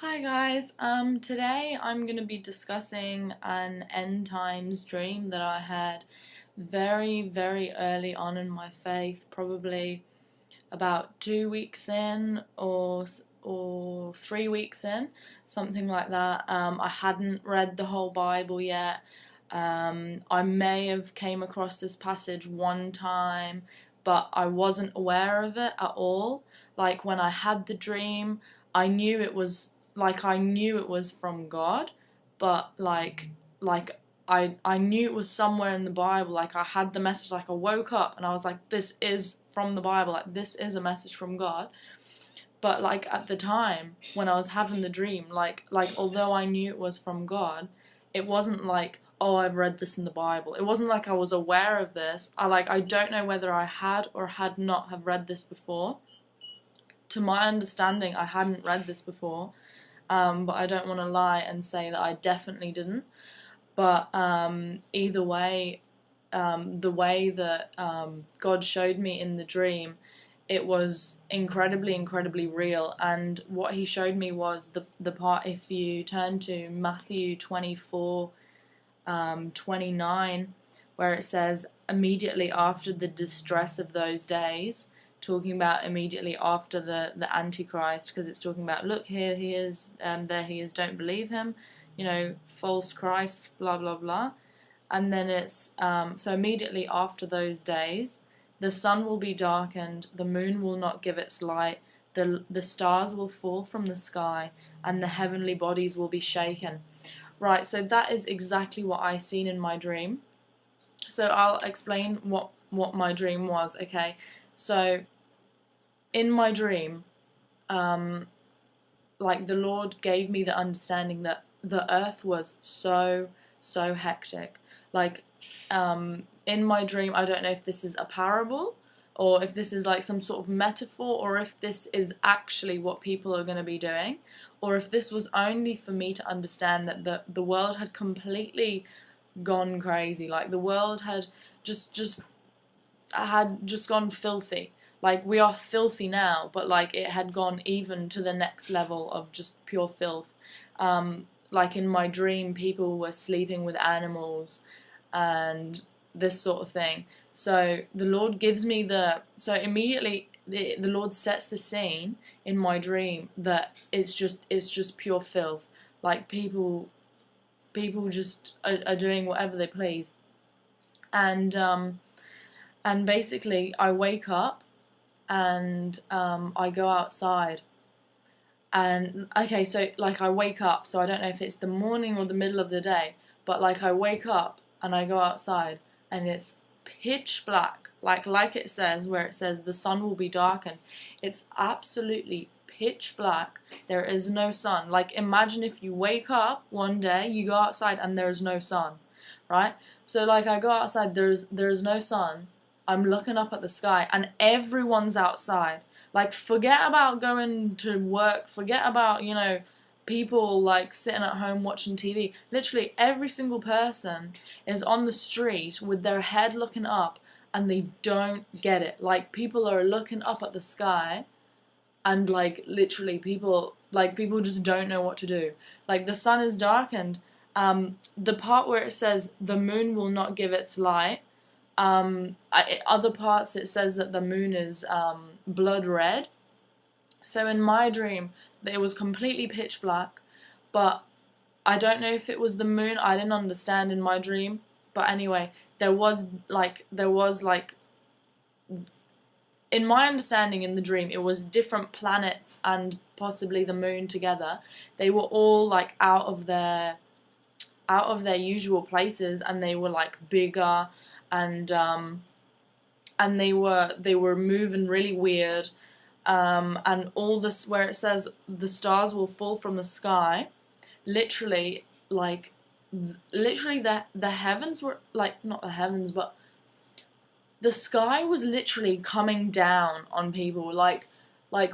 Hi guys, today I'm going to be discussing an end times dream that I had very early on in my faith, probably about 2 weeks in or 3 weeks in, something like that. I hadn't read the whole Bible yet. I may have came across this passage one time, but I wasn't aware of it at all. Like when I had the dream, I knew it was from God, but I knew it was somewhere in the Bible. Like I had the message, like I woke up and I was like, this is from the Bible, like this is a message from God. But like at the time when I was having the dream, like although I knew it was from God, it wasn't like, oh, I've read this in the Bible. It wasn't like I was aware of this. I don't know whether I had or had not have read this before. To my understanding, I hadn't read this before. But I don't want to lie and say that I definitely didn't. But either way, the way that God showed me in the dream, it was incredibly real. And what He showed me was the part, if you turn to Matthew 24, 29, where it says, immediately after the distress of those days, talking about immediately after the Antichrist, because it's talking about, look, here he is, there he is, don't believe him, false Christ, blah blah blah. And then it's so immediately after those days, the sun will be darkened, the moon will not give its light, the stars will fall from the sky, and the heavenly bodies will be shaken. Right, so that is exactly what I seen in my dream. So I'll explain what my dream was, okay? So in my dream, like the Lord gave me the understanding that the earth was so hectic. Like in my dream, I don't know if this is a parable or if this is like some sort of metaphor or if this is actually what people are going to be doing, or if this was only for me to understand that the world had completely gone crazy. Like the world had just gone filthy. Like we are filthy now, but like it had gone even to the next level of just pure filth. Like in my dream, people were sleeping with animals and this sort of thing. So the Lord gives me so immediately the Lord sets the scene in my dream that it's just pure filth. Like people just are doing whatever they please. And basically I wake up and I go outside. And okay, so like I wake up, so I don't know if it's the morning or the middle of the day, but like I wake up and I go outside and it's pitch black, like it says, where it says the sun will be darkened. It's absolutely pitch black. There is no sun. Like imagine if you wake up one day, you go outside and there's no sun, right? So like I go outside, there's no sun. I'm looking up at the sky and everyone's outside. Like forget about going to work, forget about, people like sitting at home watching TV. Literally every single person is on the street with their head looking up and they don't get it. Like people are looking up at the sky and like literally people just don't know what to do. Like the sun is darkened. The part where it says the moon will not give its light, other parts it says that the moon is blood red. So in my dream, it was completely pitch black, but I don't know if it was the moon. I didn't understand in my dream, but anyway, there was like in my understanding in the dream, it was different planets and possibly the moon together. They were all like out of their usual places, and they were like bigger, and they were moving really weird, and all this where it says the stars will fall from the sky, literally the heavens were like, not the heavens, but the sky was literally coming down on people. Like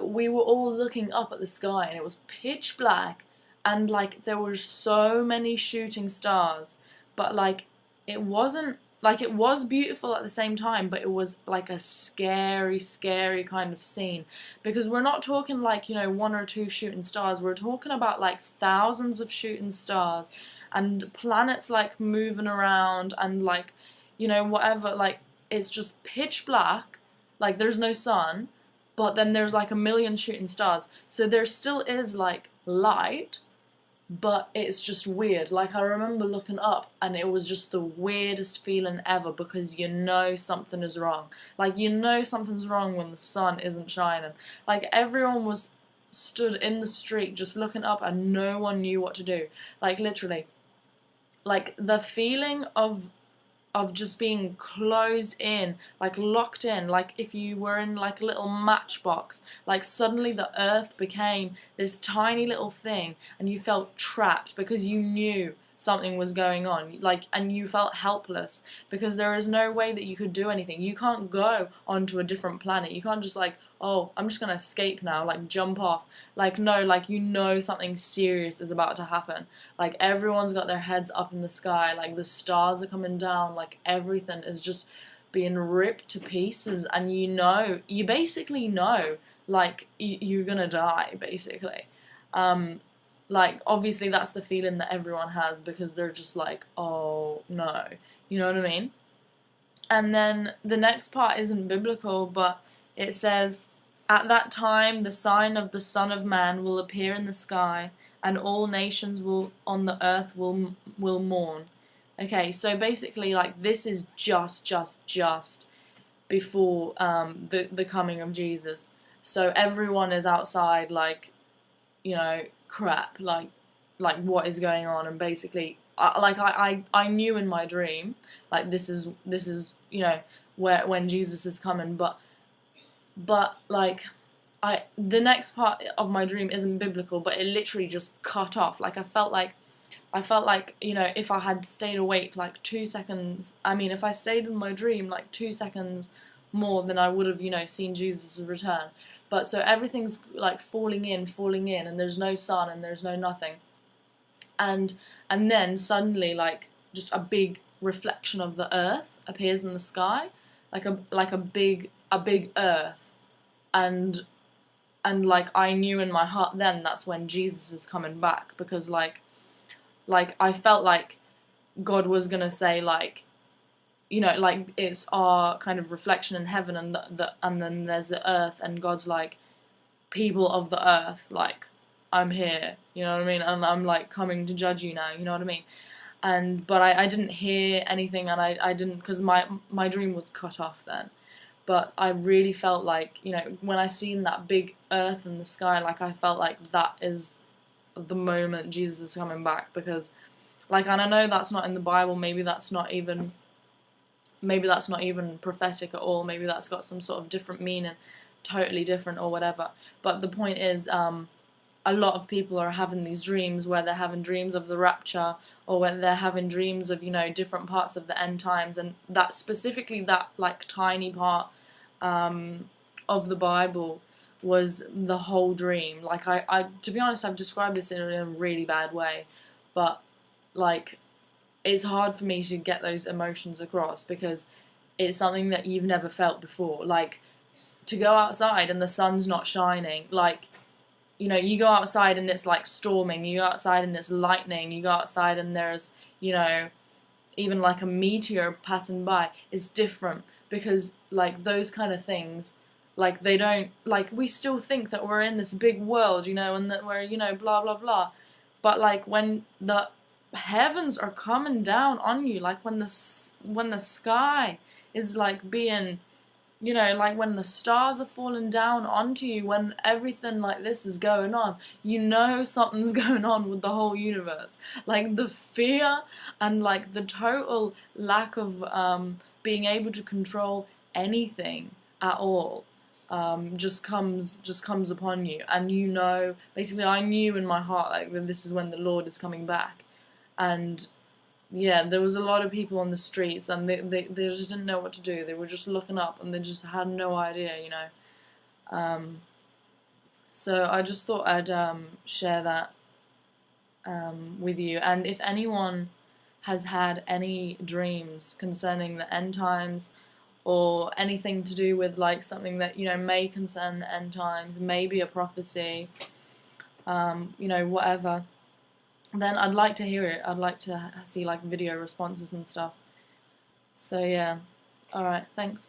we were all looking up at the sky and it was pitch black, and like there were so many shooting stars, but like it wasn't like it was beautiful at the same time, but it was like a scary, scary kind of scene, because we're not talking like, you know, one or two shooting stars. We're talking about like thousands of shooting stars and planets like moving around and like, you know, whatever, like it's just pitch black, like there's no sun, but then there's like a million shooting stars. So there still is like light, but it's just weird. Like, I remember looking up and it was just the weirdest feeling ever, because you know something is wrong. Like, you know something's wrong when the sun isn't shining. Like, everyone was stood in the street just looking up and no one knew what to do. Like, literally. Like, the feeling of just being closed in, like locked in, like if you were in like a little matchbox, like suddenly the earth became this tiny little thing and you felt trapped because you knew something was going on, like, and you felt helpless because there is no way that you could do anything. You can't go onto a different planet. You can't just like, oh, I'm just gonna escape now, like jump off. Like, no, like, you know something serious is about to happen. Like, everyone's got their heads up in the sky, like the stars are coming down, like everything is just being ripped to pieces, and you know, you basically know, like, you're gonna die, basically. Um, like, obviously that's the feeling that everyone has, because they're just like, oh no, you know what I mean? And then the next part isn't biblical, but it says, "At that time the sign of the Son of Man will appear in the sky, and all nations will on the earth will mourn." Okay, so basically, like, this is just before the coming of Jesus. So everyone is outside, like, you know, crap, like what is going on, and basically, I knew in my dream, like, this is you know, where when Jesus is coming, but like, the next part of my dream isn't biblical, but it literally just cut off. Like, I felt like, you know, if I had stayed awake like 2 seconds, I mean, if I stayed in my dream like 2 seconds more, then I would have, you know, seen Jesus' return. But so everything's like falling in, and there's no sun and there's no nothing. And and then suddenly, like, just a big reflection of the earth appears in the sky, like a big earth, and like, I knew in my heart then that's when Jesus is coming back, because like I felt like God was gonna say, like, you know, like, it's our kind of reflection in heaven, and and then there's the earth, and God's like, people of the earth, like, I'm here, you know what I mean, and I'm like coming to judge you now, you know what I mean. And but I didn't hear anything, and I didn't, because my dream was cut off then. But I really felt like, you know, when I seen that big earth in the sky, like, I felt like that is the moment Jesus is coming back, because, like, and I know that's not in the Bible, maybe that's not even prophetic at all, maybe that's got some sort of different meaning, totally different or whatever. But the point is, a lot of people are having these dreams where they're having dreams of the rapture, or when they're having dreams of, you know, different parts of the end times, and that specifically, that like tiny part of the Bible was the whole dream. Like, I to be honest, I've described this in a really bad way, but like, it's hard for me to get those emotions across, because it's something that you've never felt before. Like, to go outside and the sun's not shining, like, you know, you go outside and it's like storming, you go outside and it's lightning, you go outside and there's, you know, even like a meteor passing by. It's different, because like those kind of things, like, they don't, like, we still think that we're in this big world, you know, and that we're, you know, blah blah blah, but like, when the heavens are coming down on you, like when the sky is like being, you know, like when the stars are falling down onto you, when everything like this is going on, you know something's going on with the whole universe. Like, the fear and like the total lack of being able to control anything at all just comes upon you, and you know, basically, I knew in my heart, like, that this is when the Lord is coming back. And yeah, there was a lot of people on the streets, and they just didn't know what to do. They were just looking up, and they just had no idea, you know. So I just thought I'd share that with you. And if anyone has had any dreams concerning the end times, or anything to do with like something that, you know, may concern the end times, maybe a prophecy, you know, whatever, then I'd like to hear it. I'd like to see like video responses and stuff. So yeah, alright, thanks.